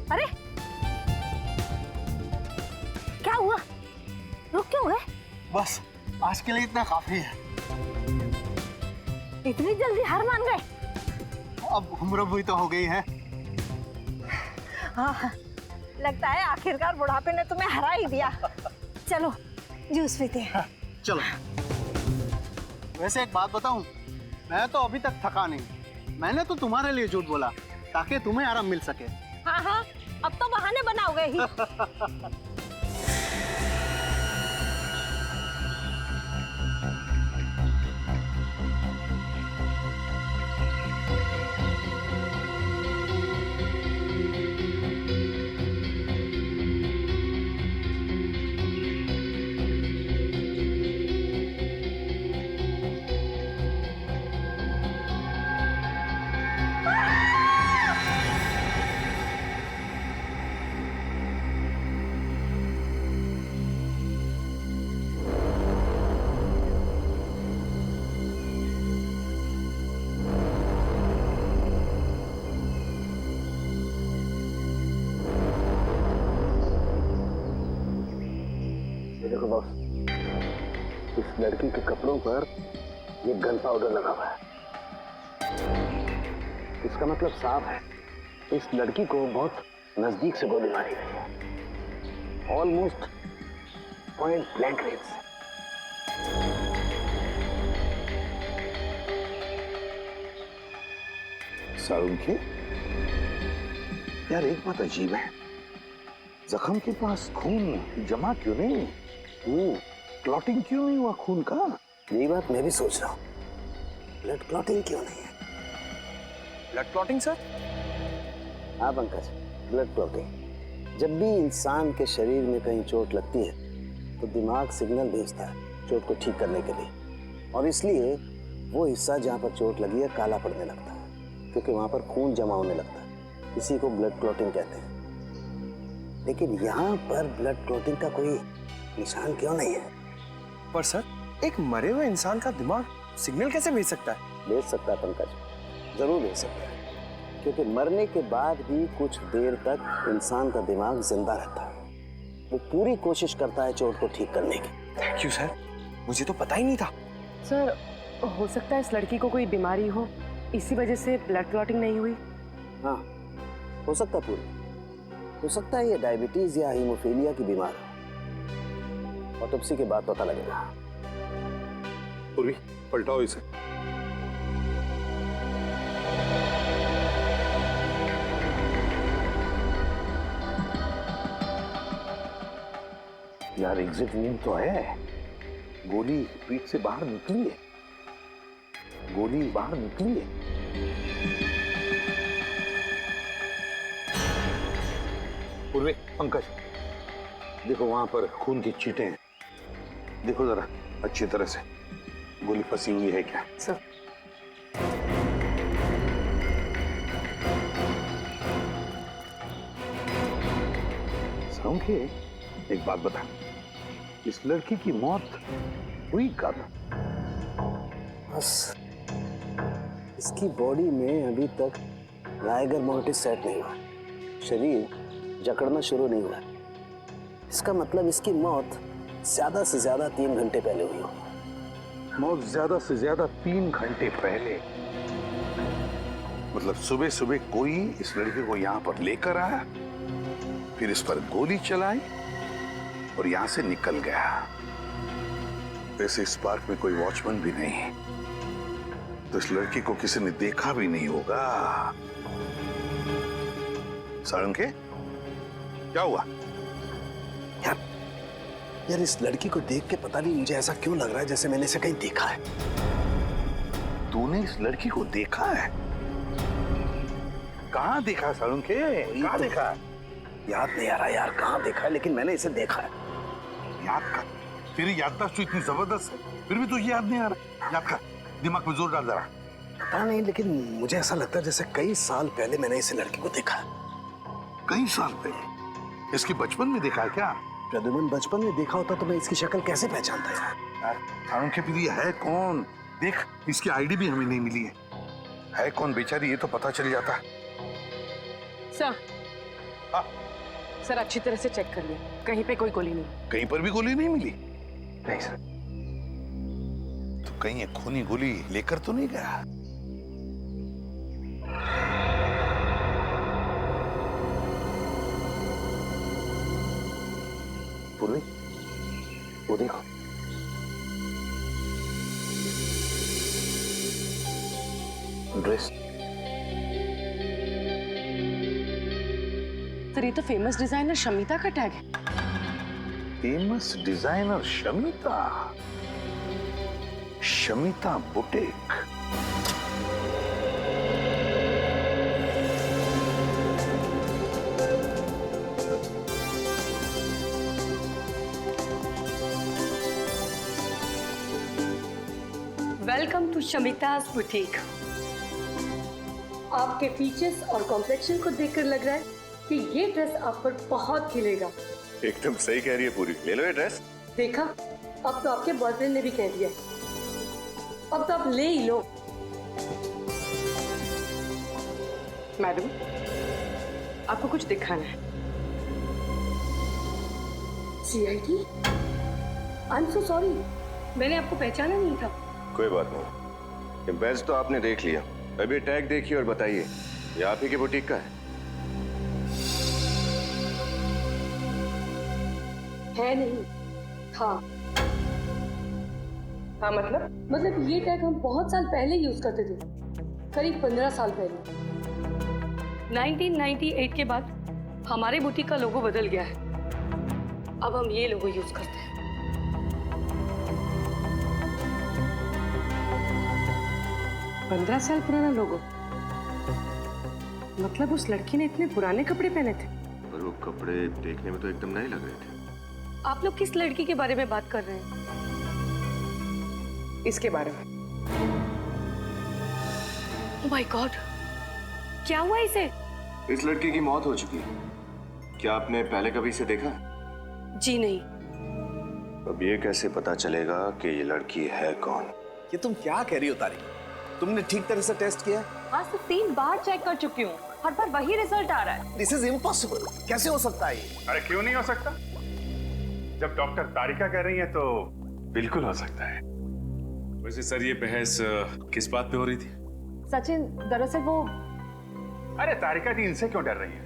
अरे क्या हुआ? रुक क्यों गए? बस आज के लिए इतना काफी है। इतनी जल्दी हार मान गए? अब उम्र भी तो हो गई है। हाँ, लगता है आखिरकार बुढ़ापे ने तुम्हें हरा ही दिया। चलो जूस पीते हैं। चलो। वैसे एक बात बताऊं, मैं तो अभी तक थका नहीं। मैंने तो तुम्हारे लिए झूठ बोला ताकि तुम्हें आराम मिल सके। हाँ हाँ, अब तो बहाने बनाओगे ही। देखो बॉस, इस लड़की के कपड़ों पर ये गन पाउडर लगा हुआ है। इसका मतलब साफ है, इस लड़की को बहुत नजदीक से गोली मारी गई है, ऑलमोस्ट पॉइंट ब्लैंक रेंज से। सारुंखे, यार एक बात अजीब है, जख्म के पास खून जमा क्यों नहीं? क्लॉटिंग क्यों नहीं हुआ खून का? यही बात मैं भी सोच रहा हूँ, ब्लड क्लॉटिंग क्यों नहीं है? Blood clotting sir? हाँ पंकज, ब्लड क्लॉटिंग। जब भी इंसान के शरीर में कहीं चोट लगती है तो दिमाग सिग्नल भेजता है चोट को ठीक करने के लिए, और इसलिए वो हिस्सा जहाँ पर चोट लगी है काला पड़ने लगता है, क्योंकि वहाँ पर खून जमा होने लगता है। इसी को ब्लड क्लॉटिंग कहते हैं। लेकिन यहाँ पर ब्लड क्लॉटिंग का कोई निशान क्यों नहीं है? पर सर, एक मरे हुए इंसान का दिमाग सिग्नल कैसे भेज सकता है? भेज सकता है पंकज, जरूर भेज सकता है, क्योंकि मरने के बाद भी कुछ देर तक इंसान का दिमाग जिंदा रहता है। वो पूरी कोशिश करता है चोट को ठीक करने की। थैंक यू सर, मुझे तो पता ही नहीं था। सर, हो सकता है इस लड़की को कोई बीमारी हो, इसी वजह से ब्लड क्लॉटिंग नहीं हुई। हाँ, हो सकता है पूरी। हो सकता है ये डायबिटीज या हीमोफीलिया की बीमार हो। ऑटोप्सी के बाद पता लगेगा। पूर्वी, पलटाओ इसे। यार एग्जिट वूंड तो है, गोली पीठ से बाहर निकली है, गोली बाहर निकली है। पूर्वी, पंकज देखो वहां पर खून की छींटें हैं, देखो जरा अच्छी तरह से, गोली फंसी हुई है क्या? सर, सारुंखे, एक बात बता, इस लड़की की मौत हुई कब? बस इसकी बॉडी में अभी तक राइगर मोर्टिस सेट नहीं हुआ, शरीर जकड़ना शुरू नहीं हुआ। इसका मतलब इसकी मौत ज्यादा से ज्यादा 3 घंटे पहले हुई होगी। मौत ज्यादा से ज्यादा 3 घंटे पहले? मतलब सुबह सुबह कोई इस लड़के को यहाँ पर लेकर आया, फिर इस पर गोली चलाई और यहाँ से निकल गया। वैसे इस पार्क में कोई वॉचमैन भी नहीं, तो इस लड़की को किसी ने देखा भी नहीं होगा। सारुंखे, क्या हुआ? यार इस लड़की को देख के पता नहीं मुझे ऐसा क्यों लग रहा है जैसे मैंने इसे कहीं देखा है। तूने इस लड़की को देखा है? कहाँ देखा सारुंखे? कहाँ देखा? याद नहीं आ रहा यार, कहाँ देखा है, लेकिन मैंने इसे देखा है। याद कर, तेरी याददाश्त तो इतनी जबरदस्त है, फिर भी तुझे याद नहीं आ रहा। याद कर, दिमाग में जोर डाल जरा। पता नहीं, लेकिन मुझे ऐसा लगता है जैसे कई साल पहले मैंने इस लड़की को देखा है। कई साल पहले? इसके बचपन में देखा है क्या? प्रद्युमन, बचपन में देखा होता तो मैं इसकी शक्ल कैसे पहचानता यार? आंखें फिर ये है कौन? देख, इसकी आईडी भी हमें नहीं मिली है कौन बेचारी, ये तो पता चल जाता। सर, सर अच्छी तरह से चेक कर लिया, कहीं पे कोई गोली नहीं। कहीं पर भी गोली नहीं मिली? नहीं सर। तो कहीं ये खूनी गोली लेकर तो नहीं गया? पूर्वी, वो देखो। ड्रेस। सर ये तो फेमस डिजाइनर शमिता का टैग है। Famous designer Shamita? Shamita boutique? Welcome to Shamita's boutique. आपके फीचर्स और कॉम्प्लेक्शन को देखकर लग रहा है कि ये ड्रेस आप पर बहुत खिलेगा। एकदम सही कह रही है पूरी, ले लो ये ड्रेस। देखा, अब तो आपके बॉयफ्रेंड ने भी कह दिया, अब तो आप ले ही लो। मैडम, आपको कुछ दिखाना है? CID? I am so sorry, मैंने आपको पहचाना नहीं था। कोई बात नहीं, ये बैज तो आपने देख लिया, अभी टैग देखिए और बताइए ये आप ही के बुटीक का है? है नहीं, हाँ। हाँ मतलब ये टैग हम बहुत साल पहले यूज करते थे, करीब 15 साल पहले। 1998 के बाद हमारे बुटीक का लोगो बदल गया है, अब हम ये लोगो यूज करते हैं। पंद्रह साल पुराना लोगो? मतलब उस लड़की ने इतने पुराने कपड़े पहने थे? पर वो कपड़े देखने में तो एकदम नए लग रहे थे। आप लोग किस लड़की के बारे में बात कर रहे हैं? इसके बारे में। ओह माय गॉड, क्या हुआ इसे? इस लड़की की मौत हो चुकी है, क्या आपने पहले कभी इसे देखा? जी नहीं। अब ये कैसे पता चलेगा कि ये लड़की है कौन? ये तुम क्या कह रही हो तारिक? तुमने ठीक तरह से टेस्ट किया? आज तो 3 बार चेक कर चुकी हूँ, हर बार वही रिजल्ट आ रहा है। दिस इज इम्पॉसिबल, कैसे हो सकता है ये? अरे क्यों नहीं हो सकता? जब डॉक्टर तारिका कह रही है तो बिल्कुल हो सकता है। वैसे सर ये बहस किस बात पे हो रही थी? सचिन, दरअसल वो अरे तारिका जी इनसे क्यों डर रही है?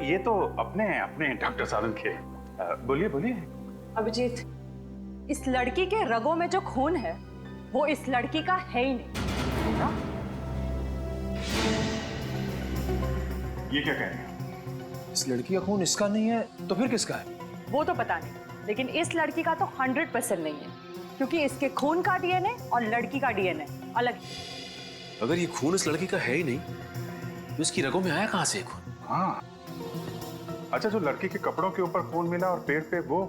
ये तो अपने डॉक्टर साहब के। बोलिए बोलिए। अभिजीत, इस लड़की के रगों में जो खून है वो इस लड़की का है ही नहीं। ये क्या कह रहे हैं? इस लड़की का खून इसका नहीं है तो फिर किसका है? वो तो पता नहीं, लेकिन इस लड़की का तो 100% नहीं है, क्योंकि इसके खून का DNA और लड़की का DNA अलग है। अगर ये खून इस लड़की का है ही नहीं तो इसकी रगों में आया कहां से खून? हाँ, अच्छा, जो लड़की के कपड़ों के ऊपर खून मिला और पेड़ पे वो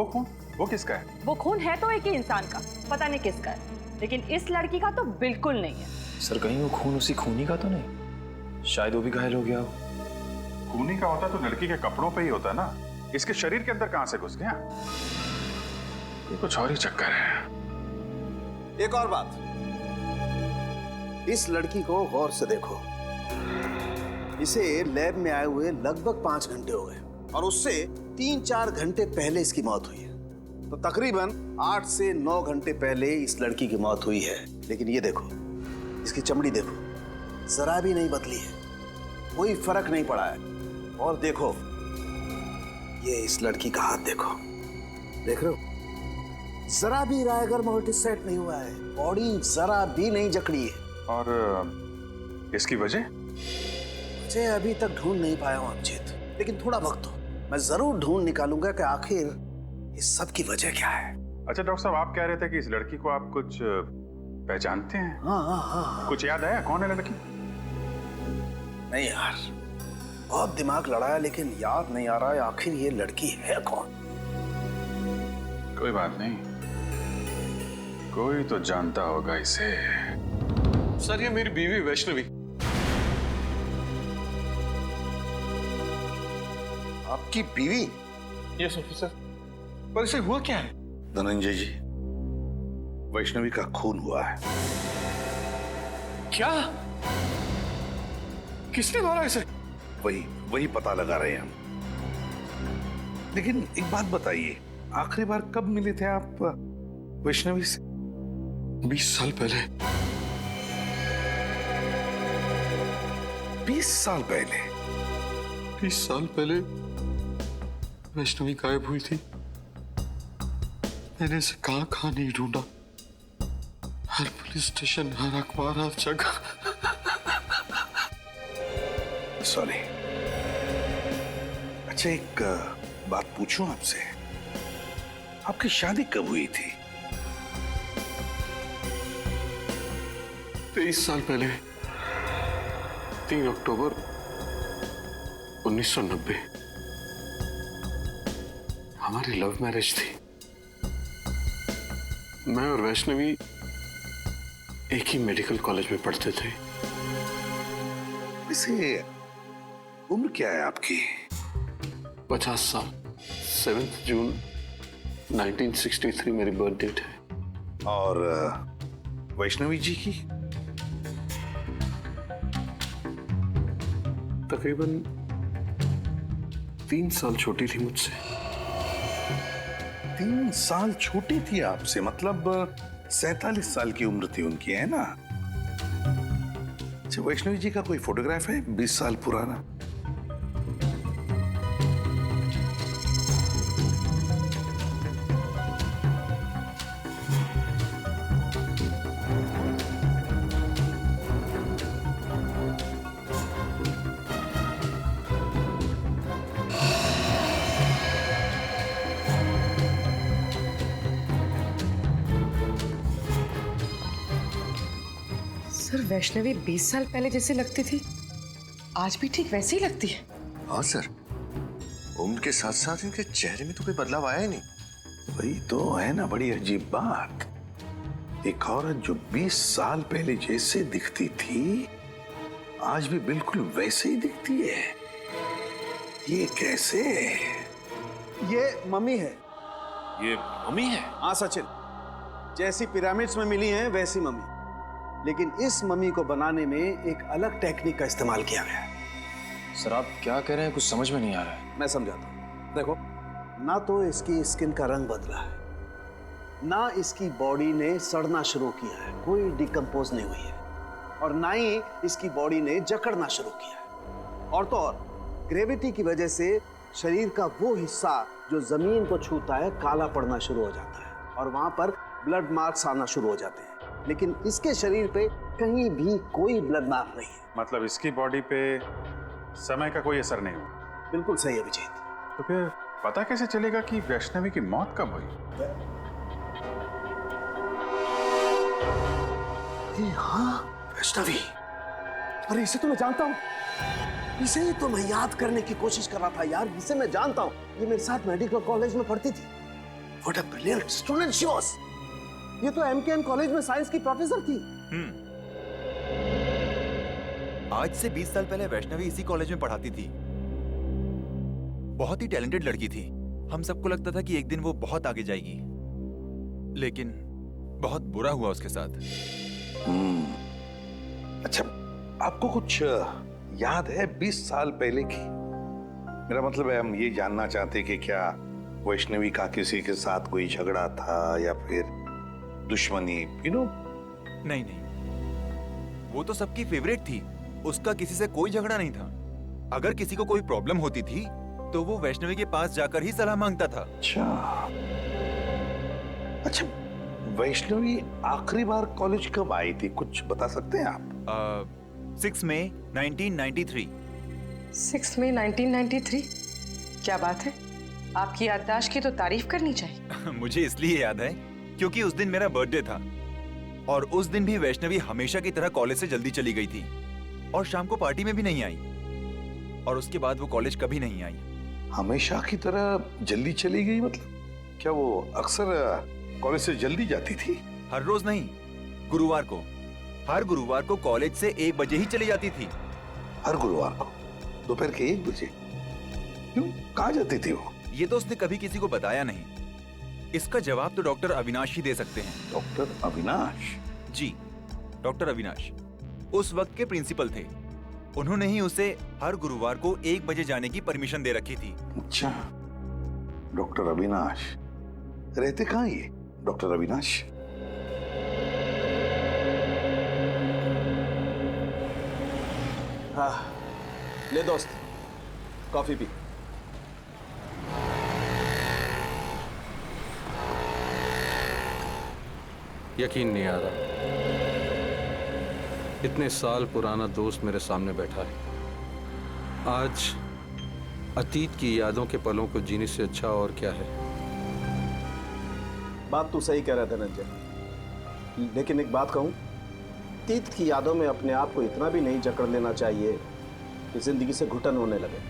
खून, वो किसका है? वो खून है तो एक ही इंसान का, पता नहीं किसका है, लेकिन इस लड़की का तो बिल्कुल नहीं है। सर कहीं वो खून उसी खूनी का तो नहीं? शायद वो भी घायल हो गया हो। खूनी का होता तो लड़की के कपड़ों पे ही होता ना, इसके शरीर के अंदर कहां से घुस गया? ये कुछ और ही चक्कर है। एक और बात, इस लड़की को गौर से देखो। इसे लैब में आए हुए लगभग 5 घंटे हो गए और उससे 3-4 घंटे पहले इसकी मौत हुई है, तो तकरीबन 8 से 9 घंटे पहले इस लड़की की मौत हुई है। लेकिन ये देखो, इसकी चमड़ी देखो, जरा भी नहीं बदली है, कोई फर्क नहीं पड़ा है। और देखो, ये इस लड़की का हाथ देखो, देख रहे हो, जरा भी रायगर मोटिस सेट नहीं हुआ है, बॉडी जरा भी नहीं जकड़ी है। और इसकी वजह? मुझे अभी तक ढूंढ नहीं पाया हूं अभिजीत, लेकिन थोड़ा वक्त दो, मैं जरूर ढूंढ निकालूंगा कि आखिर इस सब की वजह क्या है। अच्छा डॉक्टर साहब, आप कह रहे थे कि इस लड़की को आप कुछ पहचानते हैं? हाँ। कुछ याद आया कौन है लड़की? नहीं यार, बहुत दिमाग लड़ाया लेकिन याद नहीं आ रहा है आखिर ये लड़की है कौन। कोई बात नहीं, कोई तो जानता होगा इसे। सर ये मेरी बीवी वैष्णवी। आपकी बीवी? Yes officer. पर इसे हुआ क्या है? धनंजय जी, वैष्णवी का खून हुआ है। क्या? किसने मारा इसे? वही पता लगा रहे हैं हम। लेकिन एक बात बताइए, आखिरी बार कब मिले थे आप वैष्णवी से? 20 साल पहले। 20 साल पहले? 20 साल पहले वैष्णवी गायब हुई थी। मैंने इसे कहां नहीं ढूंढा, हर पुलिस स्टेशन, हर अखबार, हर जगह। सॉरी। अच्छा एक बात पूछूं आपसे, आपकी शादी कब हुई थी? 23 साल पहले, 3 अक्टूबर 1990। हमारी लव मैरिज थी। मैं और वैष्णवी एक ही मेडिकल कॉलेज में पढ़ते थे। वैसे उम्र क्या है आपकी? 50 साल। 7 जून 1963 मेरी बर्थ डेट है। और वैष्णवी जी की? तकरीबन 3 साल छोटी थी मुझसे। 3 साल छोटी थी आपसे, मतलब 47 साल की उम्र थी उनकी, है ना? अच्छा, वैष्णवी जी का कोई फोटोग्राफ है 20 साल पुराना? सर वैष्णवी 20 साल पहले जैसे लगती थी, आज भी ठीक वैसे ही लगती है। हाँ सर, उम्र के साथ साथ इनके चेहरे में तो कोई बदलाव आया ही नहीं। वही तो है ना बड़ी अजीब बात। एक औरत जो 20 साल पहले जैसे दिखती थी, आज भी बिल्कुल वैसे ही दिखती है। ये कैसे? ये मम्मी है। ये मम्मी है? हाँ सचिन, जैसी पिरामिड्स में मिली है वैसी मम्मी, लेकिन इस मम्मी को बनाने में एक अलग टेक्निक का इस्तेमाल किया गया है। सर आप क्या कह रहे हैं, कुछ समझ में नहीं आ रहा है। मैं समझाता हूँ। देखो, ना तो इसकी स्किन का रंग बदला है, ना इसकी बॉडी ने सड़ना शुरू किया है, कोई डिकम्पोज नहीं हुई है, और ना ही इसकी बॉडी ने जकड़ना शुरू किया है। और तो और ग्रेविटी की वजह से शरीर का वो हिस्सा जो जमीन को छूता है काला पड़ना शुरू हो जाता है, और वहां पर ब्लड मार्क्स आना शुरू हो जाते हैं। लेकिन इसके शरीर पे कहीं भी कोई ब्लड मार्क नहीं है। मतलब इसकी बॉडी पे समय का कोई असर नहीं हुआ? बिल्कुल सही अभिजीत। तो फिर पता कैसे चलेगा कि वैष्णवी की मौत कब हुई? हाँ, वैष्णवी। अरे इसे तो मैं जानता हूँ, इसे ही तो मैं याद करने की कोशिश कर रहा था यार। इसे मैं जानता हूँ, ये मेरे साथ मेडिकल कॉलेज में पढ़ती थी। What a brilliant student she was. ये तो MKN कॉलेज में साइंस की प्रोफेसर थी। आज से 20 साल पहले वैष्णवी इसी कॉलेज में पढ़ाती थी। बहुत ही टैलेंटेड लड़की थी। हम सबको लगता था कि एक दिन वो बहुत आगे जाएगी, लेकिन बहुत बुरा हुआ उसके साथ। अच्छा, आपको कुछ याद है 20 साल पहले की? मेरा मतलब है, हम ये जानना चाहते कि क्या वैष्णवी का किसी के साथ कोई झगड़ा था या फिर दुश्मनी, नहीं, वो तो सबकी फेवरेट थी। उसका किसी से कोई झगड़ा नहीं था। अगर किसी को कोई प्रॉब्लम होती थी तो वो वैष्णवी के पास जाकर ही सलाह मांगता था। अच्छा, वैष्णवी आखिरी बार कॉलेज कब आई थी, कुछ बता सकते हैं आप? 6 मई 1993। 6 मई 1993? क्या बात है, आपकी याददाश्त की तो तारीफ करनी चाहिए। मुझे इसलिए याद है क्योंकि उस दिन मेरा बर्थडे था, और उस दिन भी वैष्णवी हमेशा की तरह कॉलेज से जल्दी चली गई थी और शाम को पार्टी में भी नहीं आई। और उसके बाद वो कॉलेज कभी नहीं आई। हमेशा की तरह जल्दी चली गई मतलब? क्या वो अक्सर कॉलेज से जल्दी जाती थी? हर रोज नहीं, गुरुवार को। हर गुरुवार को कॉलेज से 1 बजे ही चली जाती थी। हर गुरुवार को दोपहर के 1 बजे? क्यों, कहाँ जाती थी वो? ये तो उसने कभी किसी को बताया नहीं। इसका जवाब तो डॉक्टर अविनाश ही दे सकते हैं। डॉक्टर अविनाश? जी, डॉक्टर अविनाश उस वक्त के प्रिंसिपल थे। उन्होंने ही उसे हर गुरुवार को 1 बजे जाने की परमिशन दे रखी थी। अच्छा, डॉक्टर अविनाश रहते कहाँ ये डॉक्टर अविनाश? हाँ, ले दोस्त, कॉफी पी। यकीन नहीं आ रहा, इतने साल पुराना दोस्त मेरे सामने बैठा है। आज अतीत की यादों के पलों को जीने से अच्छा और क्या है। बात तू सही कह रहा था रंजन, लेकिन एक बात कहूं, अतीत की यादों में अपने आप को इतना भी नहीं जकड़ लेना चाहिए कि जिंदगी से घुटन होने लगे।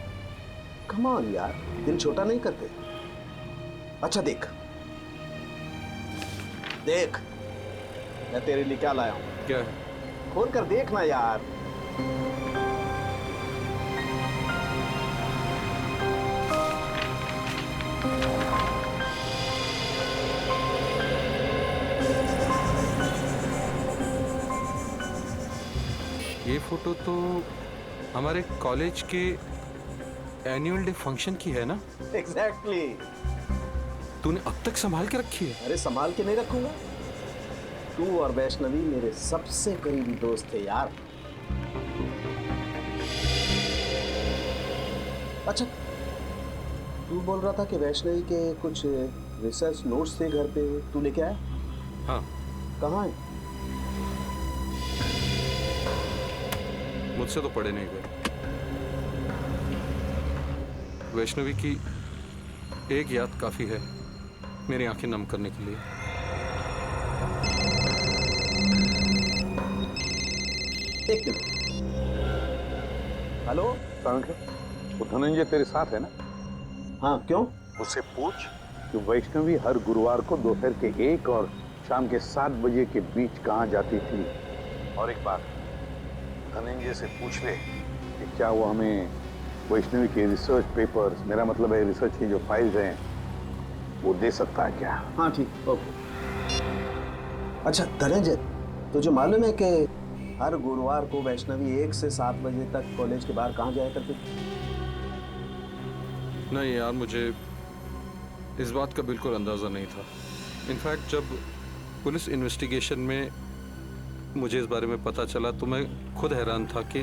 कम ऑन यार, दिल छोटा नहीं करते। अच्छा देख देख, मैं तेरे लिए क्या लाया हूं। क्या है? खोल कर देखना यार। ये फोटो तो हमारे कॉलेज के एनुअल डे फंक्शन की है ना? एग्जैक्टली। तूने अब तक संभाल के रखी है? अरे संभाल के नहीं रखूंगा, तू और वैष्णवी मेरे सबसे करीबी दोस्त थे यार। अच्छा, तू बोल रहा था कि वैष्णवी के कुछ रिसर्च नोट्स थे घर पे, तू लेके आया? हाँ। कहाँ है? मुझसे तो पढ़े नहीं गए। वैष्णवी की एक याद काफी है मेरी आंखें नम करने के लिए। एक मिनट। हेलो, वो धनंजय तेरे साथ है ना? हाँ, क्यों? उससे पूछ कि वैष्णवी हर गुरुवार को दोपहर के 1 और शाम के 7 बजे के बीच कहाँ जाती थी। और एक बात, धनंजय से पूछ ले कि क्या वो हमें वैष्णवी के रिसर्च पेपर्स, मेरा मतलब है रिसर्च की जो फाइल्स हैं, वो दे सकता है क्या? हाँ ठीक, ओके। अच्छा धनंजय, तुझे मालूम है कि हर गुरुवार को वैष्णवी 1 से 7 बजे तक कॉलेज के बाहर कहाँ जाया करती थी? नहीं यार, मुझे इस बात का बिल्कुल अंदाजा नहीं था। इनफैक्ट जब पुलिस इन्वेस्टिगेशन में मुझे इस बारे में पता चला तो मैं खुद हैरान था कि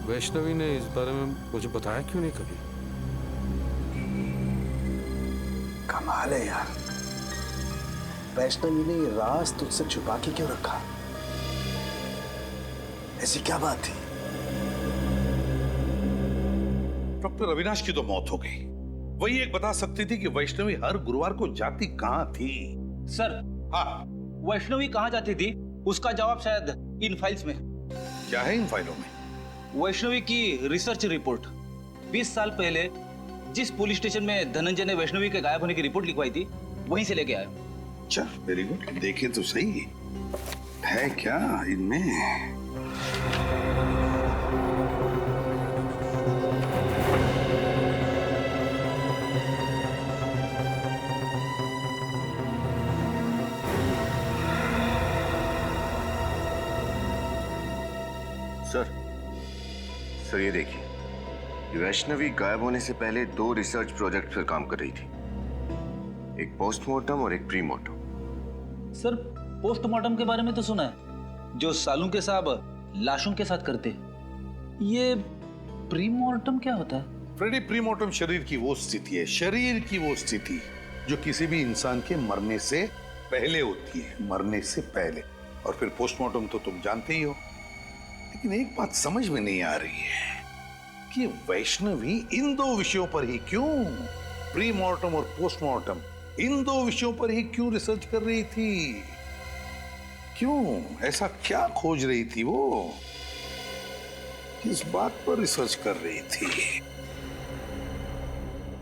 वैष्णवी ने इस बारे में मुझे बताया क्यों नहीं कभी। कमाल है यार, वैष्णवी ने ये राज तुझसे छुपा के क्यों रखा? ऐसी क्या बात थी? डॉक्टर अविनाश की तो मौत हो गई, वही एक बता सकती थी कि वैष्णवी हर गुरुवार को जाती कहाँ थी। सर, हाँ, वैष्णवी कहाँ जाती थी उसका जवाब शायद इन फाइल्स में। क्या है इन फाइलों में? वैष्णवी की रिसर्च रिपोर्ट। 20 साल पहले जिस पुलिस स्टेशन में धनंजय ने वैष्णवी के गायब होने की रिपोर्ट लिखवाई थी, वहीं से लेके आया। अच्छा, वेरी गुड। देखे तो सही है क्या इनमें। सर ये देखिए, वैष्णवी गायब होने से पहले 2 रिसर्च प्रोजेक्ट पर काम कर रही थी, एक पोस्टमार्टम और एक प्रीमार्टम। सर, पोस्टमार्टम के बारे में तो सुना है, जो सालू के साहब लाशों के साथ करते हैं। ये प्रीमार्टम क्या होता है? फ्रेडी, प्रीमार्टम शरीर की वो स्थिति है, शरीर की वो स्थिति जो किसी भी इंसान के मरने से पहले होती है, मरने से पहले। और फिर पोस्टमार्टम तो तुम जानते ही हो। लेकिन एक बात समझ में नहीं आ रही है कि वैष्णवी इन 2 विषयों पर ही क्यों, प्रीमार्टम और पोस्टमार्टम, इन 2 विषयों पर ही क्यों रिसर्च कर रही थी? क्यों, ऐसा क्या खोज रही थी वो? किस बात पर रिसर्च कर रही थी?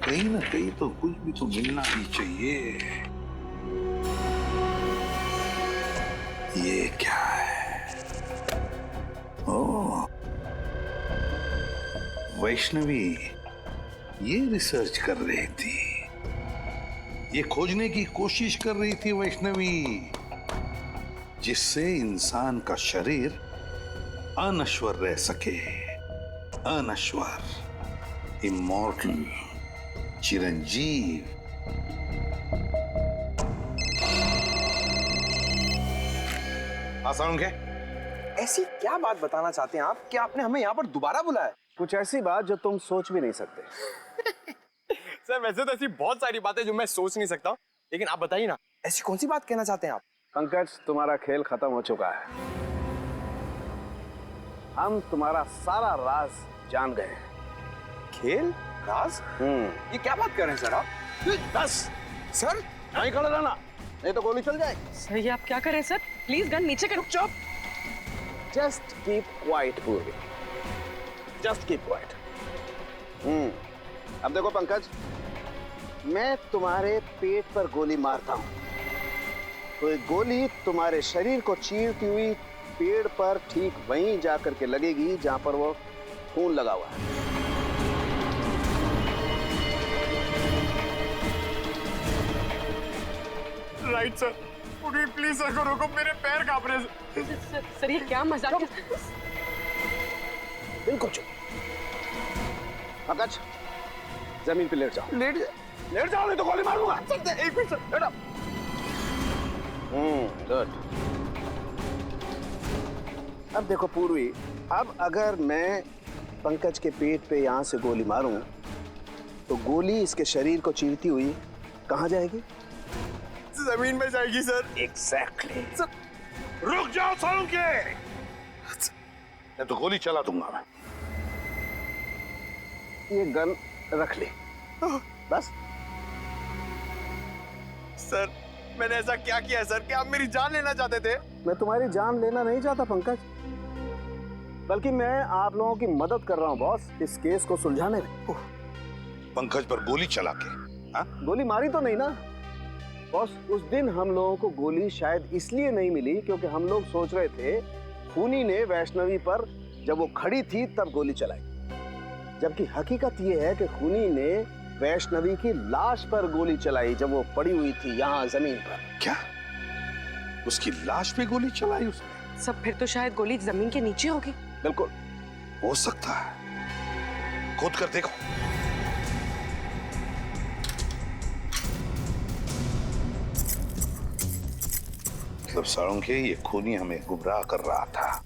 कहीं ना कहीं तो कुछ भी तो मिलना ही चाहिए। ये क्या है? ओह, वैष्णवी ये रिसर्च कर रही थी, ये खोजने की कोशिश कर रही थी वैष्णवी, जिससे इंसान का शरीर अनश्वर रह सके। अनश्वर, इमॉर्टल, चिरंजीव। आसान के ऐसी क्या बात बताना चाहते हैं आप कि आपने हमें यहाँ पर दोबारा बुलाया? कुछ ऐसी बात जो तुम सोच भी नहीं सकते। सर वैसे तो ऐसी बहुत सारी बातें जो मैं सोच नहीं सकता, लेकिन आप बताइए ना, ऐसी कौन सी बात कहना चाहते हैं आप? पंकज, तुम्हारा खेल खत्म हो चुका है। हम तुम्हारा सारा राज जान गए हैं। खेल? राज? ये क्या बात कर रहे हैं सर आप? बस सर, नहीं खड़े रहना, नहीं तो गोली चल जाएगी। सर ये आप क्या कर रहे हैं सर? प्लीज गन नीचे करो। चुप। जस्ट कीप क्वाइट पूर्वी, जस्ट कीप क्वाइट। अब देखो पंकज, मैं तुम्हारे पेट पर गोली मारता हूं तो एक गोली तुम्हारे शरीर को चीरती हुई पेड़ पर ठीक वहीं जाकर के लगेगी जहां पर वो खून लगा हुआ है। राइट सर, प्लीज सर को रोको, मेरे पैर कांप रहे हैं। सर ये क्या मजाक? बिल्कुल चुप। पंकज, जमीन पे लेट जाओ। लेट जाओ, नहीं तो गोली मारूंगा। एक मिनट सर, लेट आओ। गुड। अब देखो पूर्वी, अब अगर मैं पंकज के पेट पे यहां से गोली मारूं तो गोली इसके शरीर को चीरती हुई कहां जाएगी? जमीन में जाएगी सर। एग्जैक्टली। रुक जाओ सालों के, मैं तो गोली चला दूंगा मैं। ये गन रख ले बस। सर मैंने ऐसा क्या किया सर कि आप मेरी जान लेना चाहते थे? मैं तुम्हारी जान लेना नहीं चाहता पंकज, बल्कि मैं आप लोगों की मदद कर रहा हूं बॉस, इस केस को सुलझाने में। पंकज पर गोली चला के? हाँ? गोली मारी तो नहीं ना बॉस। उस दिन हम लोगों को गोली शायद इसलिए नहीं मिली क्योंकि हम लोग सोच रहे थे खूनी ने वैष्णवी पर जब वो खड़ी थी तब गोली चलाई, जबकि हकीकत ये है कि खूनी ने वैष्णवी की लाश पर गोली चलाई जब वो पड़ी हुई थी यहाँ जमीन पर। क्या? उसकी लाश पे गोली चलाई उसने? सब फिर तो शायद गोली जमीन के नीचे होगी। बिल्कुल हो सकता है, खोद कर देखो। मतलब साळुंखे, ये खूनी हमें गुमराह कर रहा था।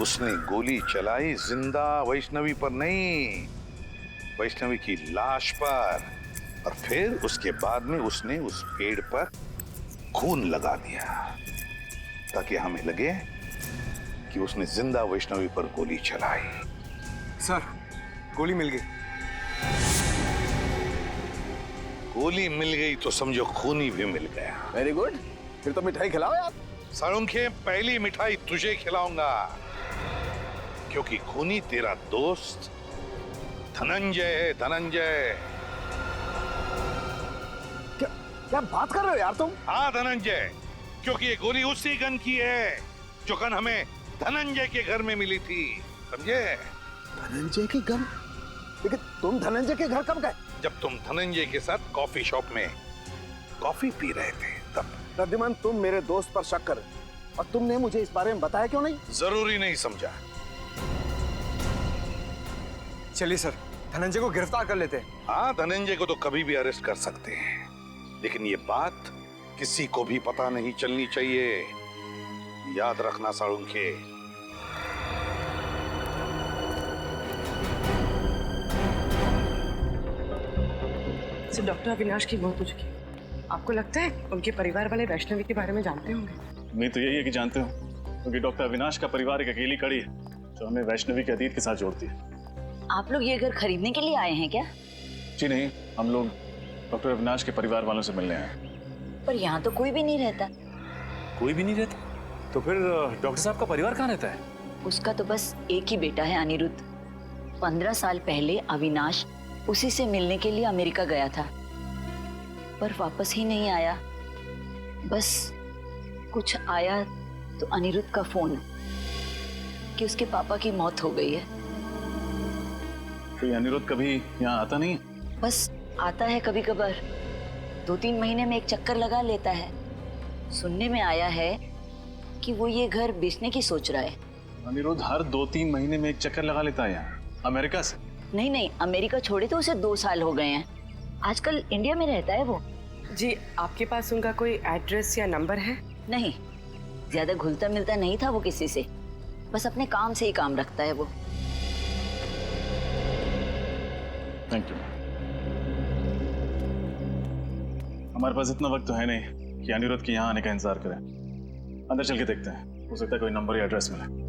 उसने गोली चलाई जिंदा वैष्णवी पर नहीं, वैष्णवी की लाश पर, और फिर उसके बाद में उसने उस पेड़ पर खून लगा दिया ताकि हमें लगे कि उसने जिंदा वैष्णवी पर गोली चलाई। सर गोली मिल गई। गोली मिल गई तो समझो खूनी भी मिल गया। वेरी गुड, फिर तो मिठाई खिलाओ यार। साळुंखे, पहली मिठाई तुझे खिलाऊंगा क्योंकि खूनी तेरा दोस्त धनंजय है। धनंजय। क्या बात कर रहे हो यार तुम? हाँ धनंजय, क्योंकि ये गोली उसी गन की है जो गन हमें धनंजय के घर में मिली थी, समझे? धनंजय की गन? लेकिन तुम धनंजय के घर कब गए? जब तुम धनंजय के साथ कॉफी शॉप में कॉफी पी रहे थे तब। रद्दिमान, तुम मेरे दोस्त पर शक कर, और तुमने मुझे इस बारे में बताया क्यों नहीं? जरूरी नहीं समझा। चलिए सर, धनंजय को गिरफ्तार कर लेते हैं। हाँ, धनंजय को तो कभी भी अरेस्ट कर सकते हैं, लेकिन ये बात किसी को भी पता नहीं चलनी चाहिए। याद रखना साळुंखे। डॉक्टर अविनाश की मौत हो चुकी है। आपको लगता है उनके परिवार वाले वैष्णवी के बारे में जानते होंगे? उम्मीद तो यही है कि जानते हो, क्योंकि डॉक्टर अविनाश का परिवार एक अकेली कड़ी है जो हमें वैष्णवी के अतीत के साथ जोड़ती है। आप लोग ये घर खरीदने के लिए आए हैं क्या? जी नहीं, हम लोग डॉक्टर अविनाश के परिवार वालों से मिलने आए हैं। पर यहाँ तो कोई भी नहीं रहता। कोई भी नहीं रहता? तो फिर डॉक्टर साहब का परिवार कहाँ रहता है? उसका तो बस एक ही बेटा है अनिरुद्ध। 15 साल पहले अविनाश उसी से मिलने के लिए अमेरिका गया था, पर वापस ही नहीं आया। बस कुछ आया तो अनिरुद्ध का फोन कि उसके पापा की मौत हो गई है। तो ये अनिरुद्ध कभी यहाँ आता नहीं? बस आता है कभी कभार, 2-3 महीने में एक चक्कर लगा लेता है। सुनने में आया है कि वो ये घर बेचने की सोच रहा है। अनिरुद्ध हर 2-3 महीने में एक चक्कर लगा लेता है यहाँ, अमेरिका से? नहीं, अमेरिका छोड़े तो उसे 2 साल हो गए हैं। आजकल इंडिया में रहता है वो। जी, आपके पास उनका कोई एड्रेस या नंबर है? नहीं, ज्यादा घुलता मिलता नहीं था वो किसी से, बस अपने काम से ही काम रखता है वो। Thank you. हमारे पास इतना वक्त तो है नहीं कि अनिरुद्ध के यहाँ आने का इंतजार करें। अंदर चल के देखते हैं, हो सकता है कोई नंबर या एड्रेस मिले।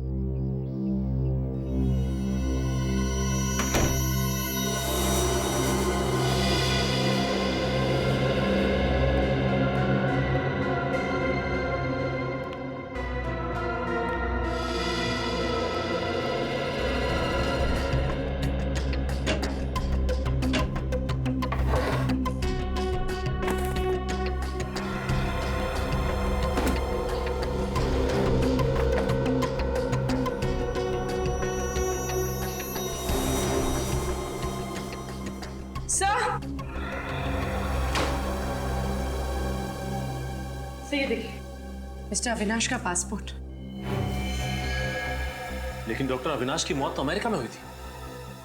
ये देखिए, मिस्टर अविनाश का पासपोर्ट। लेकिन डॉक्टर अविनाश की मौत तो अमेरिका में हुई थी,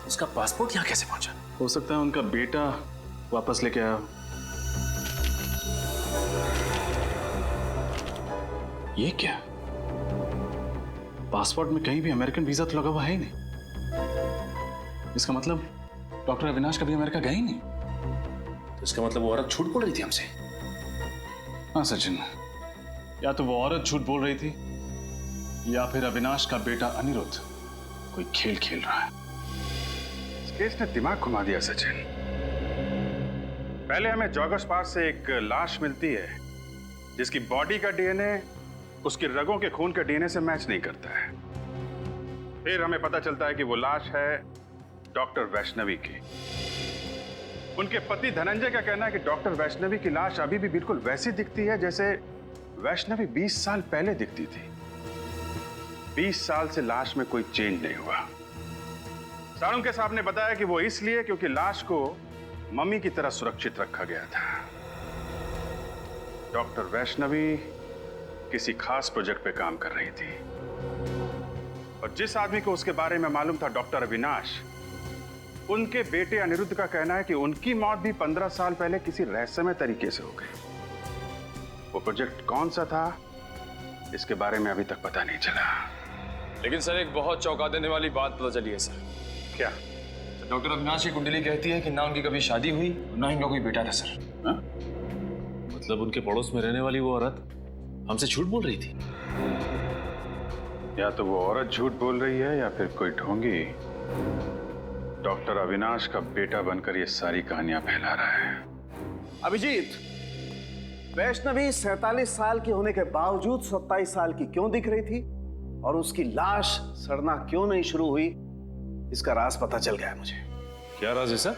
उसका पासपोर्ट यहाँ कैसे पहुंचा? हो सकता है उनका बेटा वापस लेके आया। ये क्या? पासपोर्ट में कहीं भी अमेरिकन वीजा तो लगा हुआ है ही नहीं। इसका मतलब डॉक्टर अविनाश कभी अमेरिका गए ही नहीं। तो इसका मतलब वो औरत झूठ बोल रही थी हमसे। हाँ सचिन, या तो वो औरत झूठ बोल रही थी या फिर अविनाश का बेटा अनिरुद्ध कोई खेल खेल रहा है। इस केस ने दिमाग घुमा दिया सचिन। पहले हमें जॉगर्स पार्क से एक लाश मिलती है जिसकी बॉडी का डीएनए उसके रगों के खून के डीएनए से मैच नहीं करता है। फिर हमें पता चलता है कि वो लाश है डॉक्टर वैष्णवी की। उनके पति धनंजय का कहना है कि डॉक्टर वैष्णवी की लाश अभी भी बिल्कुल वैसी दिखती है जैसे वैष्णवी 20 साल पहले दिखती थी। 20 साल से लाश में कोई चेंज नहीं हुआ। सारुण के साहब ने बताया कि वो इसलिए क्योंकि लाश को मम्मी की तरह सुरक्षित रखा गया था। डॉक्टर वैष्णवी किसी खास प्रोजेक्ट पे काम कर रही थी और जिस आदमी को उसके बारे में मालूम था, डॉक्टर अविनाश, उनके बेटे अनिरुद्ध का कहना है कि उनकी मौत भी 15 साल पहले किसी रहस्यमय तरीके से हो गई। वो प्रोजेक्ट कौन सा था, इसके बारे में अभी तक पता नहीं चला। लेकिन सर, एक बहुत चौंका देने वाली बात पता चली है सर। क्या? डॉक्टर अविनाश की कुंडली कहती है कि ना उनकी कभी शादी हुई ना ही उनका कोई बेटा था सर। हा? मतलब उनके पड़ोस में रहने वाली वो औरत हमसे झूठ बोल रही थी। या तो वो औरत झूठ बोल रही है या फिर कोई ढोंगी डॉक्टर अविनाश का बेटा बनकर ये सारी कहानियां फैला रहा है। अभिजीत, वैष्णवी 47 साल की होने के बावजूद 27 साल की क्यों दिख रही थी और उसकी लाश सड़ना क्यों नहीं शुरू हुई, इसका राज पता चल गया है मुझे। क्या राज है सर?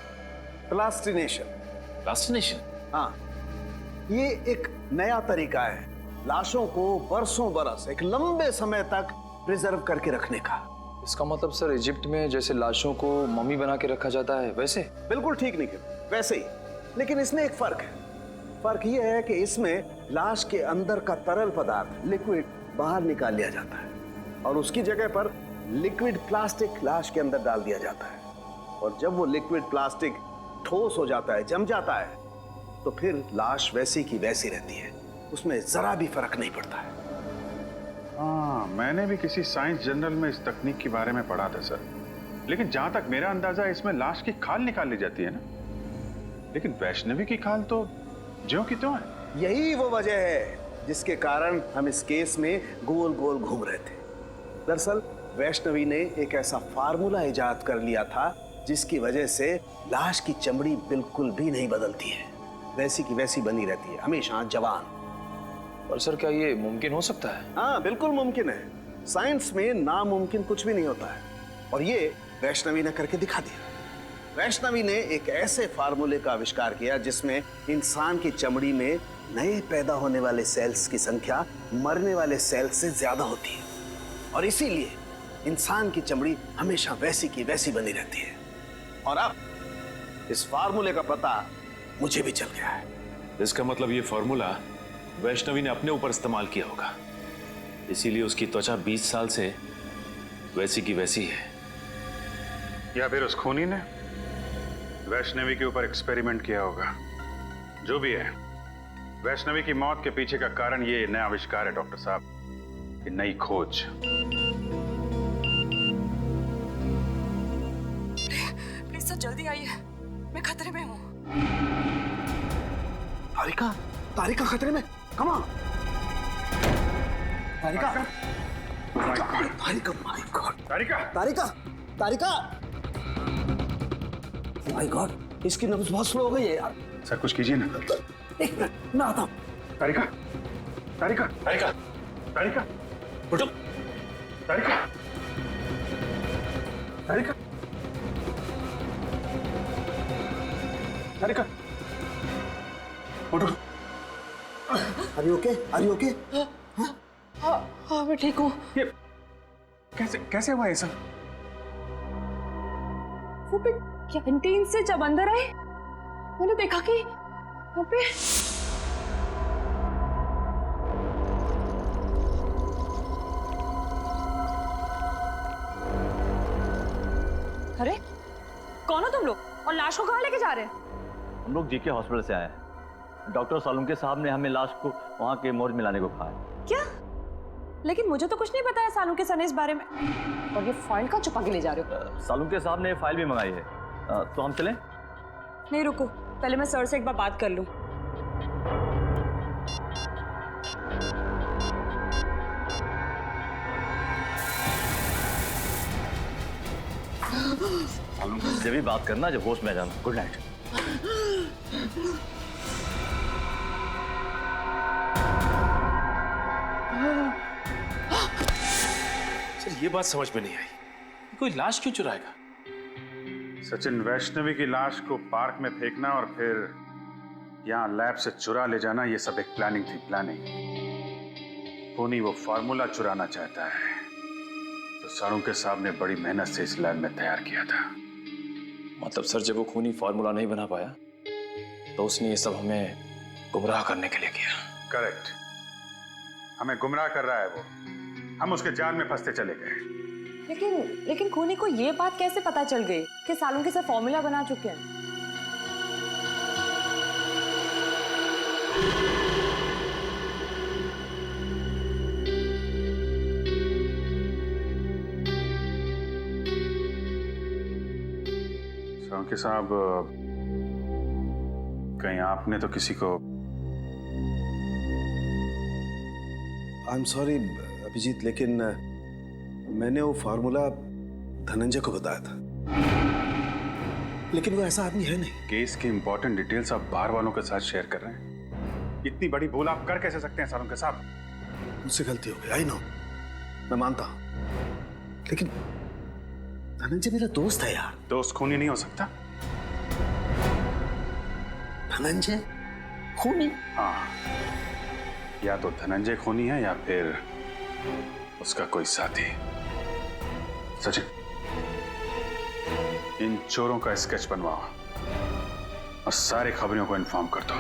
प्लास्टिनेशन। प्लास्टिनेशन? हाँ, ये एक नया तरीका है लाशों को बरसों बरस, एक लंबे समय तक प्रिजर्व करके रखने का। इसका मतलब सर, इजिप्ट में जैसे लाशों को मम्मी बना के रखा जाता है वैसे? बिल्कुल ठीक निखिल, वैसे ही। लेकिन इसमें एक फर्क है। फर्क यह है कि इसमें लाश के अंदर का तरल पदार्थ, लिक्विड, बाहर निकाल लिया जाता है और उसकी जगह पर लिक्विड प्लास्टिक लाश के अंदर डाल दिया जाता है। और जब वो लिक्विड प्लास्टिक ठोस हो जाता है, जम जाता है, तो फिर लाश वैसी की वैसी रहती है, उसमें जरा भी फर्क नहीं पड़ता है। हाँ, मैंने भी किसी साइंस जर्नल में इस तकनीक के बारे में पढ़ा था सर। लेकिन जहां तक मेरा अंदाजा है, इसमें लाश की खाल निकाल ली जाती है ना। लेकिन वैष्णवी की खाल तो ज्यों की त्यों है। यही वो वजह है जिसके कारण हम इस केस में गोल गोल घूम रहे थे। दरअसल वैष्णवी ने एक ऐसा फार्मूला इजाद कर लिया था जिसकी वजह से लाश की चमड़ी बिल्कुल भी नहीं बदलती है, वैसी की वैसी बनी रहती है, हमेशा जवान। और सर, क्या ये मुमकिन हो सकता है? हाँ, बिल्कुल मुमकिन है। साइंस में नामुमकिन कुछ भी नहीं होता है, और ये वैष्णवी ने करके दिखा दिया। वैष्णवी ने एक ऐसे फार्मूले का आविष्कार किया जिसमें इंसान की चमड़ी में नए पैदा होने वाले सेल्स की संख्या मरने वाले सेल्स से ज्यादा होती है, और इसीलिए इंसान की चमड़ी हमेशा वैसी की वैसी बनी रहती है। और अब इस फार्मूले का पता मुझे भी चल गया है। इसका मतलब ये फार्मूला वैष्णवी ने अपने ऊपर इस्तेमाल किया होगा, इसीलिए उसकी त्वचा 20 साल से वैसी की वैसी है। या फिर उस खूनी ने वैष्णवी के ऊपर एक्सपेरिमेंट किया होगा। जो भी है, वैष्णवी की मौत के पीछे का कारण ये नया आविष्कार है डॉक्टर साहब, ये नई खोज। प्लीज सर जल्दी आइए, मैं खतरे में हूँ। तारिका, तारिका खतरे में, come on. Tarika, Tarika, my God, Tarika, Tarika, Tarika, my God, इसकी नब्ज बहुत स्लो हो गई है यार। सर कुछ कीजिए ना। एक मिनट, मैं आता हूँ। तारिका, तारिका, तारिका, तारिका, उठो, तारिका, तारिका, तारिका, उठो। Are you okay? Are you okay? हाँ मैं ठीक हूँ। ये कैसे कैसे हुआ ये सब? वो भी कैंटीन से जब अंदर आए मैंने देखा कि वहाँ पे अरे कौन हो तुम लोग और लाश को कहाँ लेके जा रहे हैं? हम लोग जीके हॉस्पिटल से आए हैं। डॉक्टर सालुंके साहब ने हमें लाश को वहाँ के मोर्ग में लाने को कहा है। क्या? लेकिन मुझे तो कुछ नहीं बताया सालुंके सर ने इस बारे में, और ये फाइल का छुपा के ले जा रहे हो? सालुंके साहब ने फाइल भी मंगाई है, तो हम चलें? नहीं रुको, पहले मैं सर से एक बार बात कर लूं। जब भी बात करना जब होश में आ जाना। Good night. सर ये बात समझ में नहीं आई, कोई लाश क्यों चुराएगा? सचिन, वैष्णवी की लाश को पार्क में फेंकना और फिर यहाँ लैब से चुरा ले जाना, ये सब एक प्लानिंग थी, प्लानिंग। खूनी वो फार्मूला चुराना चाहता है तो सालुंके साहब ने बड़ी मेहनत से इस लैब में तैयार किया था। मतलब सर जब वो खूनी फार्मूला नहीं बना पाया तो उसने ये सब हमें गुमराह करने के लिए किया। करेक्ट, हमें गुमराह कर रहा है वो, हम उसके जाल में फंसते चले गए। लेकिन खूनी को ये बात कैसे पता चल गई कि सालुंके सर फॉर्मूला बना चुके हैं? सालुंके साहब, कहीं आपने तो किसी को? आई एम सॉरी अभिजीत, लेकिन मैंने वो फार्मूला धनंजय को बताया था, लेकिन वो ऐसा आदमी है नहीं। केस की इंपॉर्टेंट डिटेल्स आप बाहर वालों के साथ शेयर कर रहे हैं, इतनी बड़ी भूल आप कर कैसे सकते हैं सालुंके साहब? मुझसे गलती हो गई, आई नो, मैं मानता हूं, लेकिन धनंजय मेरा दोस्त है यार। दोस्त खूनी नहीं हो सकता? धनंजय खूनी? हाँ, या तो धनंजय खूनी है या फिर उसका कोई साथी। सचिन, इन चोरों का स्केच बनवाओ और सारे खबरों को इन्फॉर्म कर दो।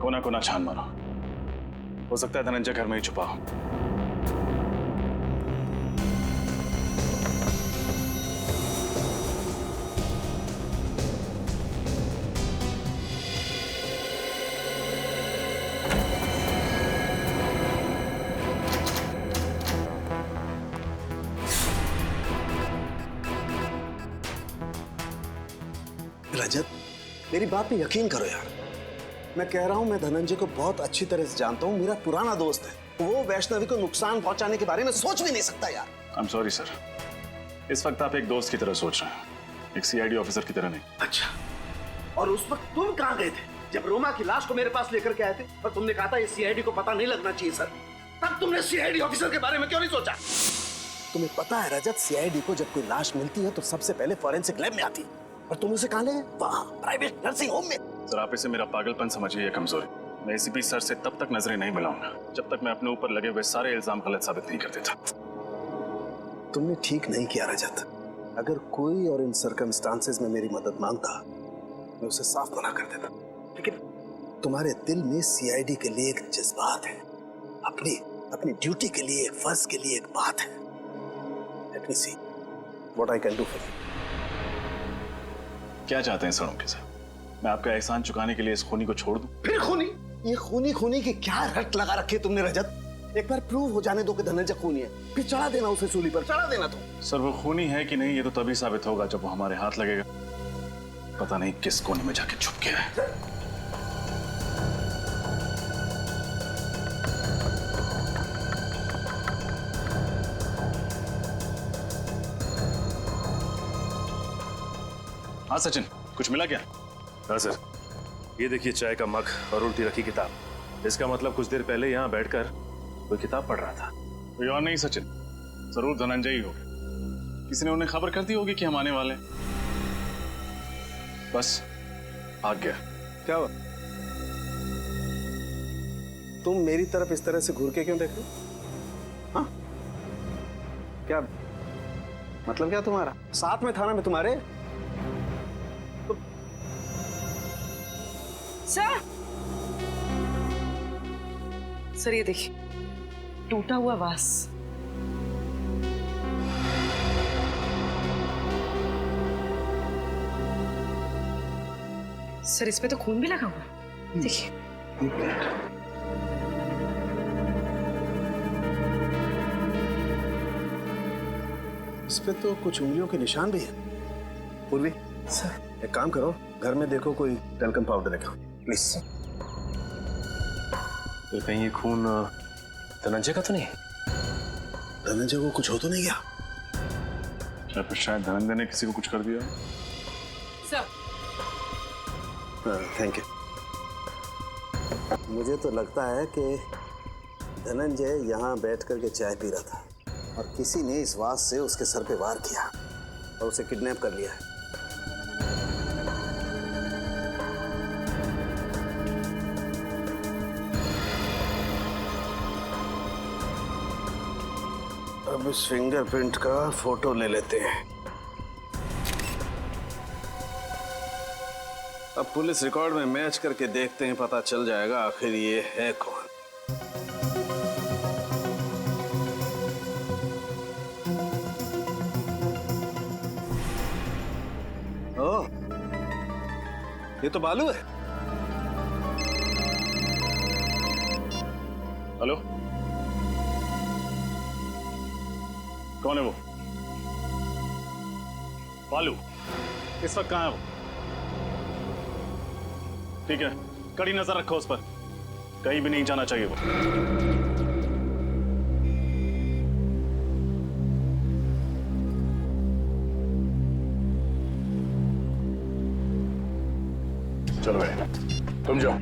कोना कोना छान मारो, हो सकता है धनंजय घर में ही छुपा हो। रजत, मेरी बात पे यकीन करो यार, मैं कह रहा हूं, मैं धनंजय को बहुत अच्छी तरह से जानता हूं, मेरा पुराना दोस्त है। वो वैष्णवी को नुकसान पहुंचाने के बारे में सोच भी नहीं सकता यार। आई एम सॉरी सर, इस वक्त आप एक दोस्त की तरह सोच रहे हैं, एक सीआईडी ऑफिसर की तरह नहीं। अच्छा, और उस वक्त तुम कहाँ गए थे जब रोमा की लाश को मेरे पास लेकर के आए थे और तुमने कहा था ये सीआईडी को पता नहीं लगना चाहिए सर। तब तुमने सीआईडी ऑफिसर के बारे में क्यों नहीं सोचा? तुम्हें पता है रजत, सीआईडी को जब कोई लाश मिलती है तो सबसे पहले फॉरेंसिक लैब में आती है और तुम उसे कहाँ ले गए? वहाँ प्राइवेट नर्सिंग होम में। सर आप इसे मेरा पागलपन समझिए, कमजोरी। मैं एसीपी सर से तब तक नजरें नहीं मिलाऊंगा जब तक मैं अपने ऊपर लगे हुए सारे इल्जाम गलत साबित नहीं कर देता। तुमने ठीक नहीं किया रजत। अगर कोई और इन सर्कमस्टांसेस में मेरी मदद मांगता मैं उसे साफ मना कर देता, लेकिन तुम्हारे दिल में सीआईडी के लिए एक जज्बात है, अपनी ड्यूटी के लिए, एक फर्ज के लिए एक बात है। Let me see what I can do for you. क्या चाहते हैं सड़ों के साथ? मैं आपका एहसान चुकाने के लिए इस खूनी को छोड़ दूं? फिर खूनी? ये खूनी की क्या रट लगा रखी है तुमने रजत? एक बार प्रूव हो जाने दो कि धनंजय खूनी है, फिर चढ़ा देना उसे सूली पर, चढ़ा देना तुम। सर वो खूनी है कि नहीं ये तो तभी साबित होगा जब वो हमारे हाथ लगेगा। पता नहीं किस कोने में जाके छुप गया है। हाँ सचिन, कुछ मिला क्या? हाँ सर, ये देखिए चाय का मग और उल्टी रखी किताब। इसका मतलब कुछ देर पहले यहाँ बैठकर कोई किताब पढ़ रहा था। कोई और नहीं सचिन, जरूर धनंजय ही होगा। किसी ने उन्हें खबर कर दी होगी कि हम आने वाले हैं। बस भाग गया। क्या हुआ? तुम मेरी तरफ इस तरह से घूर के क्यों देख रहे हो? हाँ? क्या मतलब क्या तुम्हारा? साथ में था ना मैं तुम्हारे। सर ये देखिए, टूटा हुआ वास। सर इसमें तो खून भी लगा हुआ, देखिए। इस पे तो कुछ उंगलियों के निशान भी हैं। पूर्वी सर, एक काम करो, घर में देखो कोई टेल्कम पाउडर रखा, प्लीज। तो कहीं ये खून धनंजय का तो नहीं? धनंजय को कुछ हो तो नहीं गया? शायद धनंजय ने किसी को कुछ कर दिया। Sir thank you. मुझे तो लगता है कि धनंजय यहाँ बैठ करके चाय पी रहा था और किसी ने इस वास से उसके सर पे वार किया और उसे किडनैप कर लिया है। अब इस फिंगरप्रिंट का फोटो ले लेते हैं। अब पुलिस रिकॉर्ड में मैच करके देखते हैं, पता चल जाएगा आखिर ये है कौन। ओह, ये तो बालू है। हेलो, कौन है वो? बालू इस वक्त कहाँ है वो? ठीक है, कड़ी नजर रखो उस पर, कहीं भी नहीं जाना चाहिए वो। चलो भाई, तुम जाओ।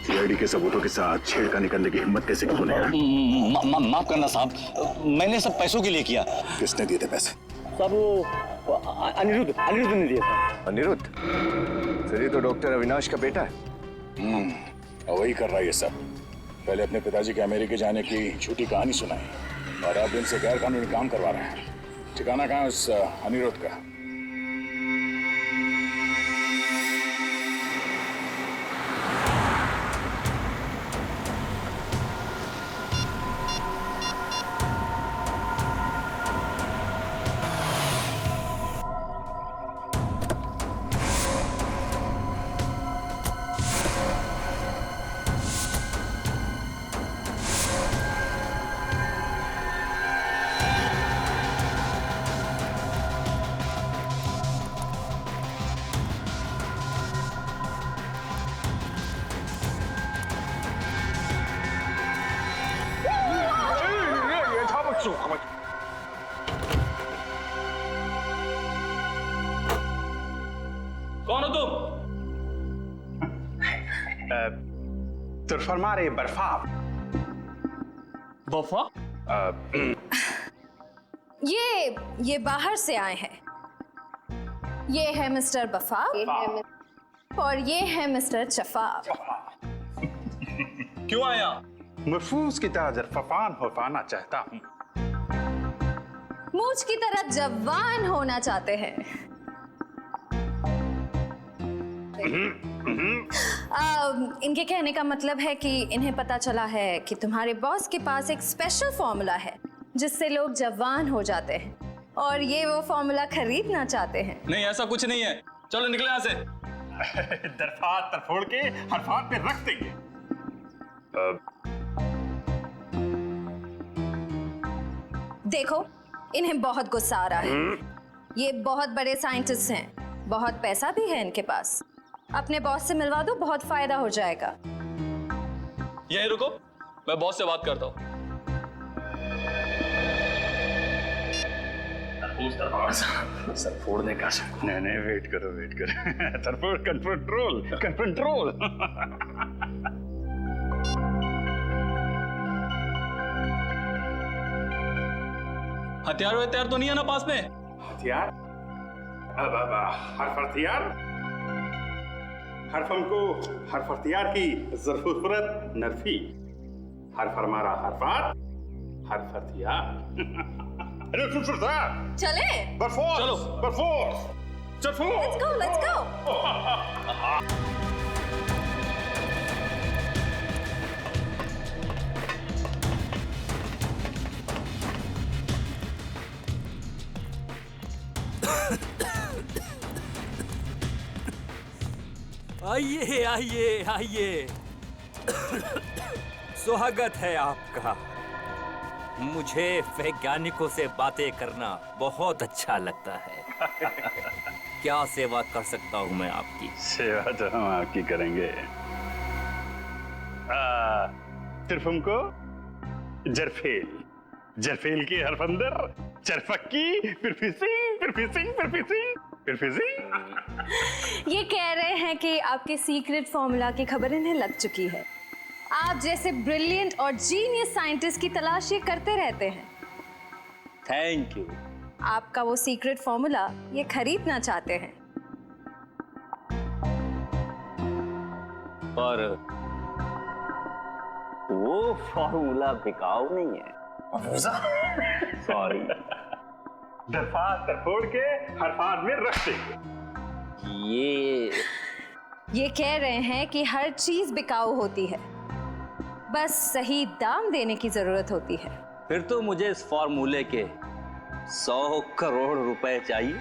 सीआईडी के सबूतों के साथ छेड़खानी करने की हिम्मत कैसे की तूने? माफ करना साहब, मैंने सब पैसों के लिए किया। किसने दिए थे पैसे? साहब वो अनिरुद्ध ने दिया था। अनिरुद्ध? फिर ये तो डॉक्टर अविनाश का बेटा है। और वही कर रहा है ये सब। पहले अपने पिताजी के अमेरिका जाने की झूठी कहानी सुनाई और अब इनसे गैर कानूनी काम करवा रहा है। ठिकाना कहाँ है उस अनिरुद्ध का? कौन हो तुम? तुरफरमारे बर्फा। बफा? ये बाहर से आए हैं। ये है मिस्टर बफा और ये है मिस्टर चफाब। क्यों आया? महफूज की तरह जरफान होना चाहता हूँ। मूछ की तरह जवान होना चाहते हैं। इनके कहने का मतलब है कि इन्हें पता चला है कि तुम्हारे बॉस के पास एक स्पेशल फॉर्मूला है जिससे लोग जवान हो जाते हैं और ये वो फॉर्मूला खरीदना चाहते हैं। नहीं, ऐसा कुछ नहीं है। चलो निकले यहाँ से। दरफात तरफोड़ के हरफात पे रख देंगे। देखो, इन्हें बहुत गुस्सा आ रहा है। ये बहुत बड़े साइंटिस्ट हैं, बहुत पैसा भी है इनके पास। अपने बॉस से मिलवा दो, बहुत फायदा हो जाएगा। यहीं रुको, मैं बॉस से बात करता हूँ। सर फोड़ने का नहीं, वेट करो तरफोड़ कंट्रोल। हथियार तो नहीं है ना पास में? हथियार? हर हथियार की जरूरत नरफी। हर फरमारा हरफात हर हथियार। चले? चलो Let's go. आइए। स्वागत है आपका। मुझे वैज्ञानिकों से बातें करना बहुत अच्छा लगता है। क्या सेवा कर सकता हूँ मैं आपकी? सेवा तो हम आपकी करेंगे। सिर्फ हमको जरफेल की हरफ अंदर, चरफक्की, फिर फिसिंग। ये कह रहे हैं कि आपके सीक्रेट फॉर्मूला की खबर इन्हें लग चुकी है। आप जैसे ब्रिलियंट और जीनियस साइंटिस्ट की तलाश ये करते रहते हैं। Thank you. आपका वो सीक्रेट फॉर्मूला ये खरीदना चाहते हैं। पर वो फॉर्मूला बिकाऊ नहीं है। सॉरी। दरफात तरफोड़ के हरफात में रख देंगे। ये कह रहे हैं कि हर चीज बिकाऊ होती है, बस सही दाम देने की जरूरत होती है। फिर तो मुझे इस फॉर्मूले के 100 करोड़ रुपए चाहिए।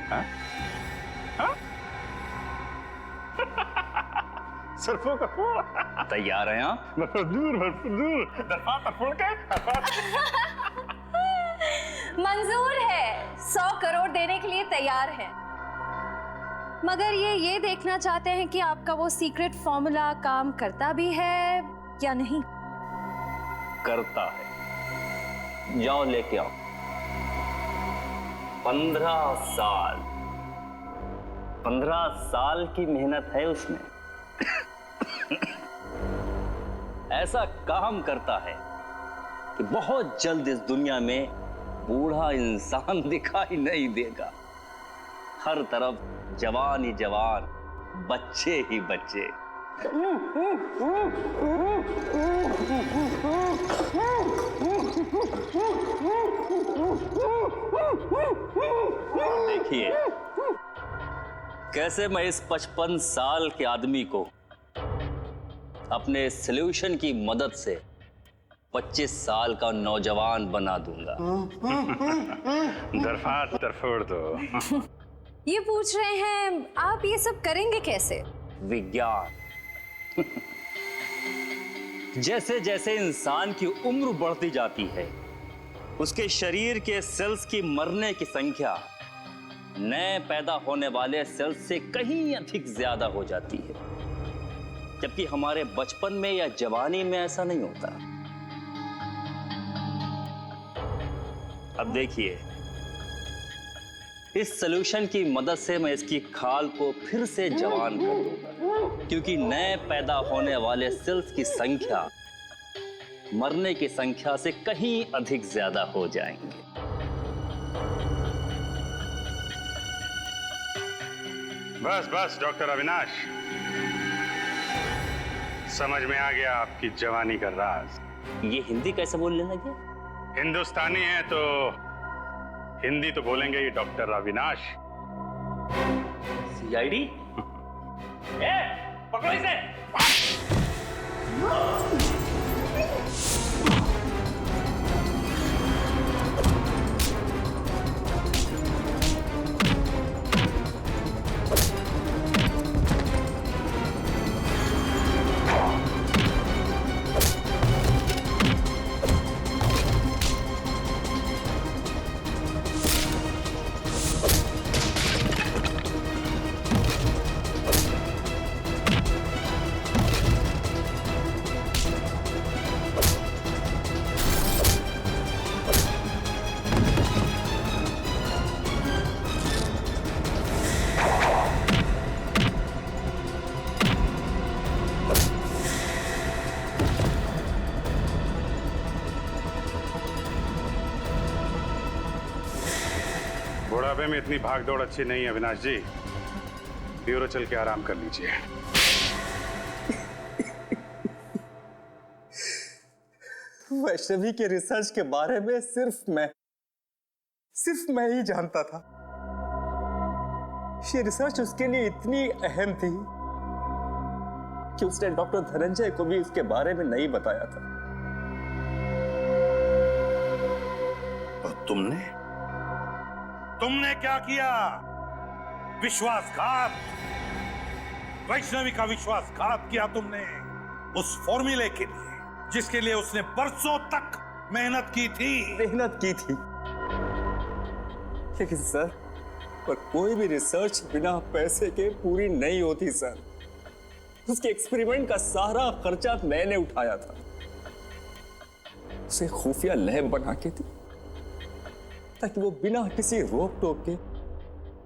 सरफों का फूल। तैयार हैं आप? दूर दरफात तरफोड़ के मंजूर है, 100 करोड़ देने के लिए तैयार है। मगर ये देखना चाहते हैं कि आपका वो सीक्रेट फॉर्मूला काम करता भी है या नहीं। करता है। जाओ लेके आओ। 15 साल की मेहनत है उसमें। ऐसा काम करता है कि बहुत जल्द इस दुनिया में बूढ़ा इंसान दिखाई नहीं देगा। हर तरफ जवान ही जवान, बच्चे ही बच्चे। देखिए कैसे मैं इस 55 साल के आदमी को अपने सॉल्यूशन की मदद से 25 साल का नौजवान बना दूंगा। दरफात तरफोड़ दो। ये पूछ रहे हैं आप ये सब करेंगे कैसे? विज्ञान। जैसे जैसे इंसान की उम्र बढ़ती जाती है, उसके शरीर के सेल्स की मरने की संख्या नए पैदा होने वाले सेल्स से कहीं अधिक ज्यादा हो जाती है, जबकि हमारे बचपन में या जवानी में ऐसा नहीं होता। अब देखिए, इस सोल्यूशन की मदद से मैं इसकी खाल को फिर से जवान कर दूंगा, क्योंकि नए पैदा होने वाले सेल्स की संख्या मरने की संख्या से कहीं अधिक ज्यादा हो जाएंगे। बस बस डॉक्टर अविनाश, समझ में आ गया आपकी जवानी का राज। ये हिंदी कैसे बोलने लगे? हिंदुस्तानी है तो हिंदी तो बोलेंगे ही डॉक्टर अविनाश। सीआईडी? पकड़ो इसे! बुढ़ापे में इतनी भाग दौड़ अच्छी नहीं है अविनाश जी, ब्यूरो चल के आराम कर लीजिए। वैष्णवी के रिसर्च के बारे में सिर्फ मैं ही जानता था। ये रिसर्च उसके लिए इतनी अहम थी कि उसने डॉक्टर धनंजय को भी उसके बारे में नहीं बताया था। और तुमने क्या किया? विश्वासघात, वैष्णवी का विश्वासघात किया तुमने उस फॉर्मूले के लिए जिसके लिए उसने बरसों तक मेहनत की थी। लेकिन सर, पर कोई भी रिसर्च बिना पैसे के पूरी नहीं होती सर। उसके एक्सपेरिमेंट का सारा खर्चा मैंने उठाया था। उसे खुफिया लैब बना के दी ताकि वो बिना किसी रोक टोक के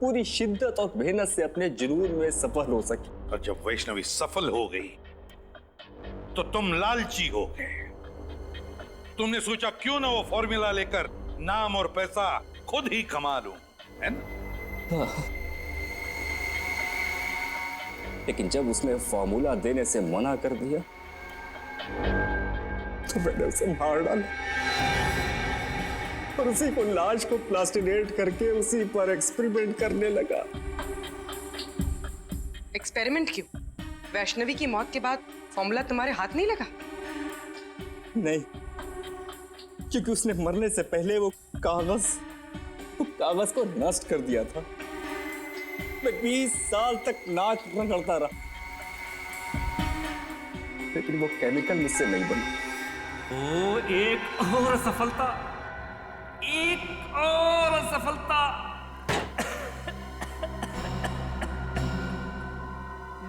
पूरी शिद्दत और मेहनत से अपने जुनून में सफल हो सके। और जब वैष्णवी सफल हो गई तो तुम लालची हो गए। तुमने सोचा क्यों ना वो फॉर्मूला लेकर नाम और पैसा खुद ही कमा लूं, है ना? लेकिन जब उसने फॉर्मूला देने से मना कर दिया तो मैंने उसे मार डाला और उसी को लाश को प्लास्टिनेट करके उसी पर एक्सपेरिमेंट करने लगा। एक्सपेरिमेंट क्यों? वैष्णवी की मौत के बाद फॉर्मूला तुम्हारे हाथ नहीं लगा? नहीं, क्योंकि उसने मरने से पहले वो कागज को नष्ट कर दिया था। मैं 20 साल तक नाक रगड़ता रहा, लेकिन वो केमिकल मुझसे नहीं बनी। ओ, एक और सफलता।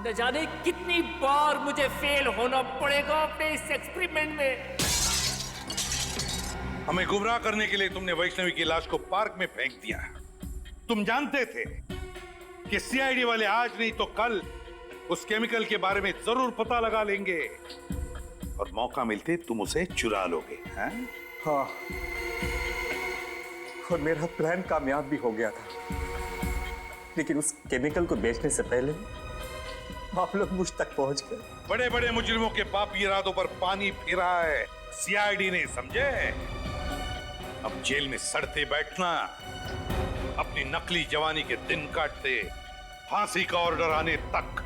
न जाने कितनी बार मुझे फेल होना पड़ेगा अपने इस एक्सपेरिमेंट में। हमें गुमराह करने के लिए तुमने वैष्णवी की लाश को पार्क में फेंक दिया। तुम जानते थे कि सीआईडी वाले आज नहीं तो कल उस केमिकल के बारे में जरूर पता लगा लेंगे और मौका मिलते तुम उसे चुरा लोगे, हैं? हाँ, और मेरा प्लान कामयाब भी हो गया था। लेकिन उस केमिकल को बेचने से पहले आप लोग मुझ तक पहुंच गए। बड़े बड़े मुजरिमों के पापी इरादों पर पानी फिरा है सीआईडी ने, समझे? अब जेल में सड़ते बैठना, अपनी नकली जवानी के दिन काटते फांसी का ऑर्डर आने तक।